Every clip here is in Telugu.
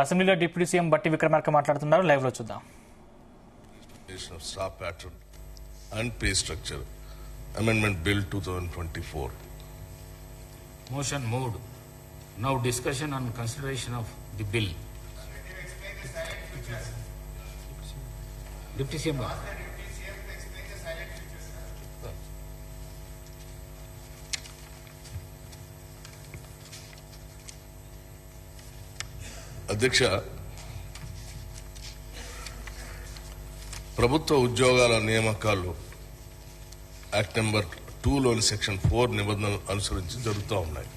అసెంబ్లీలో డిప్యూటీ సీఎం బట్టి విక్రమార్క మాట్లాడుతున్నారు. లైవ్ లో చూద్దాం. Staff pattern and pay structure amendment bill 2024. Motion moved. Now discussion on consideration of the bill. Deputy CM. అధ్యక్ష, ప్రభుత్వ ఉద్యోగాల నియామకాలు యాక్ట్ నెంబర్ 2లోని సెక్షన్ 4 నిబంధనలు అనుసరించి జరుగుతూ ఉన్నాయి.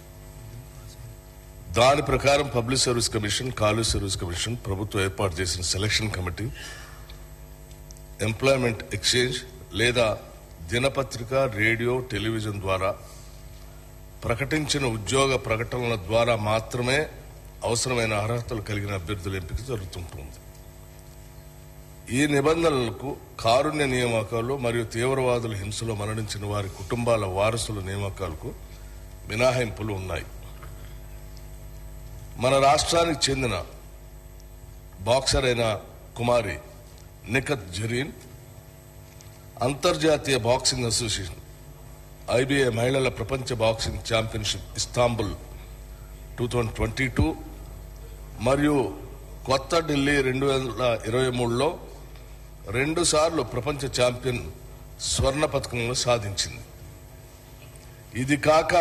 దాని ప్రకారం public service commission, college service commission ప్రభుత్వం ఏర్పాటు చేసిన సెలక్షన్ కమిటీ ఎంప్లాయ్మెంట్ ఎక్స్చేంజ్ లేదా దినపత్రిక, రేడియో, టెలివిజన్ ద్వారా ప్రకటించిన ఉద్యోగ ప్రకటనల ద్వారా మాత్రమే అవసరమైన అర్హతలు కలిగిన అభ్యర్థుల ఎంపిక జరుగుతుంటుంది. ఈ నిబంధనలకు కారుణ్య నియామకాలు మరియు తీవ్రవాదుల హింసలో మరణించిన వారి కుటుంబాల వారసుల నియామకాలకు మినహాయింపులు ఉన్నాయి. మన రాష్ట్రానికి చెందిన బాక్సర్ అయిన కుమారి నిఖత్ జరీన్ అంతర్జాతీయ బాక్సింగ్ అసోసియేషన్ IBA మహిళల ప్రపంచ బాక్సింగ్ ఛాంపియన్షిప్ ఇస్తాంబుల్ 2022 మరియు కొత్త ఢిల్లీ 2023లో 2 సార్లు ప్రపంచ ఛాంపియన్ స్వర్ణ పతకంలో సాధించింది. ఇది కాక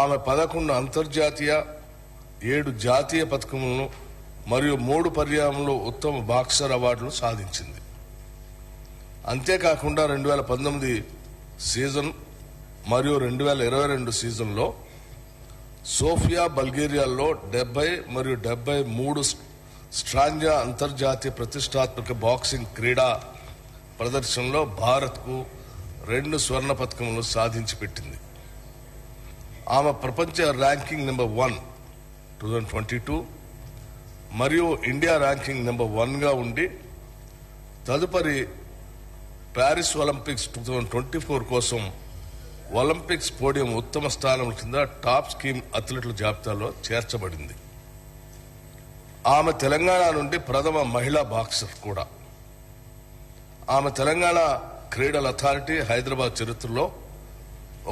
ఆమె 11 అంతర్జాతీయ, 7 జాతీయ పతకములను మరియు 3 పర్యాయంలో ఉత్తమ బాక్సర్ అవార్డులు సాధించింది. అంతేకాకుండా 2019 సీజన్ మరియు 2022 సీజన్లో సోఫియా, బల్గేరియాలో 70 మరియు 73 స్ట్రాంజా అంతర్జాతీయ ప్రతిష్టాత్మక బాక్సింగ్ క్రీడా ప్రదర్శనలో భారత్కు 2 స్వర్ణ పతకములు సాధించి పెట్టింది. ఆమె ప్రపంచ ర్యాంకింగ్ నెంబర్ 1 2022 మరియు ఇండియా ర్యాంకింగ్ నెంబర్ 1గా ఉండి తదుపరి ప్యారిస్ ఒలింపిక్స్ 2024 కోసం ఒలింపిక్స్ పోడియం ఉత్తమ స్థానం కింద టాప్ స్కీమ్ అథ్లెట్ల జాబితాలో చేర్చబడింది. ఆమె తెలంగాణ నుండి ప్రథమ మహిళా బాక్సర్ కూడా. ఆమె తెలంగాణ క్రీడల అథారిటీ హైదరాబాద్ చరిత్రలో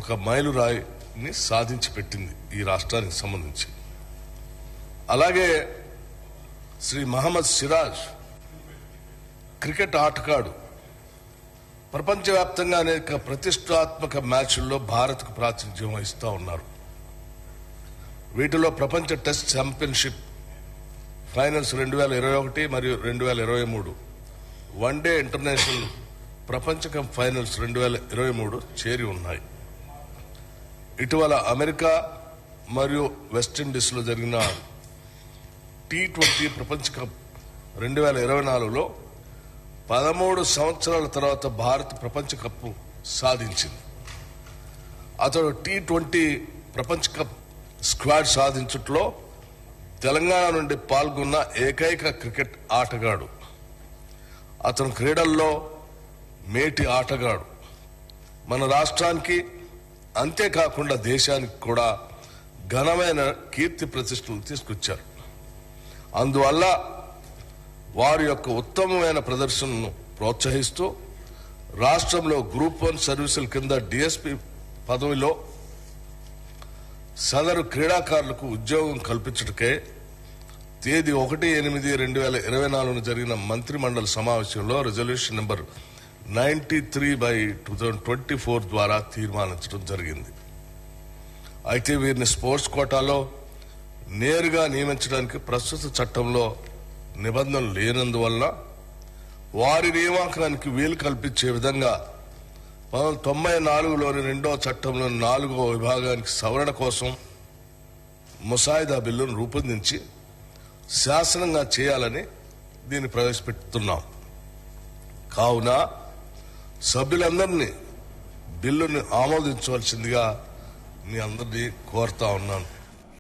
ఒక మైలురాయిని సాధించి పెట్టింది ఈ రాష్ట్రానికి సంబంధించి. అలాగే శ్రీ మహమ్మద్ సిరాజ్ క్రికెట్ ఆటగాడు ప్రపంచవ్యాప్తంగా అనేక ప్రతిష్టాత్మక మ్యాచ్ల్లో భారత్కు ప్రాతినిధ్యం వహిస్తూ ఉన్నారు. వీటిలో ప్రపంచ టెస్ట్ ఛాంపియన్షిప్ ఫైనల్స్ 2021 మరియు 2023, వన్డే ఇంటర్నేషనల్ ప్రపంచ కప్ ఫైనల్స్ 2023 చేరి ఉన్నాయి. ఇటీవల అమెరికా మరియు వెస్టిండీస్లో జరిగిన T20 ప్రపంచ కప్ 2024లో 13 సంవత్సరాల తర్వాత భారత్ ప్రపంచ కప్ సాధించింది. అతడు T20 ప్రపంచ కప్ స్క్వాడ్ సాధించట్లో తెలంగాణ నుండి పాల్గొన్న ఏకైక క్రికెట్ ఆటగాడు. అతను క్రీడల్లో మేటి ఆటగాడు. మన రాష్ట్రానికి అంతేకాకుండా దేశానికి కూడా ఘనమైన కీర్తి ప్రతిష్టలు తీసుకొచ్చారు. అందువల్ల వారి యొక్క ఉత్తమమైన ప్రదర్శనను ప్రోత్సహిస్తూ రాష్ట్రంలో గ్రూప్ 1 సర్వీసుల కింద DSP పదవిలో సదరు క్రీడాకారులకు ఉద్యోగం కల్పించటకే తేదీ 1/8/2024 జరిగిన మంత్రిమండలి సమావేశంలో రిజల్యూషన్ నెంబర్ 93/2024 ద్వారా తీర్మానించడం జరిగింది. అయితే వీరిని స్పోర్ట్స్ కోటాలో నేరుగా నియమించడానికి ప్రస్తుత చట్టంలో నిబంధనలు లేనందువల్ల వారి నియామకానికి వీలు కల్పించే విధంగా 1994లోని 2వ చట్టంలోని 4వ విభాగానికి సవరణ కోసం ముసాయిదా బిల్లును రూపొందించి శాసనంగా చేయాలని దీన్ని ప్రవేశపెడుతున్నాం. కావున సభ్యులందరినీ బిల్లుని ఆమోదించవలసిందిగా మీ అందరినీ కోరుతా ఉన్నాను.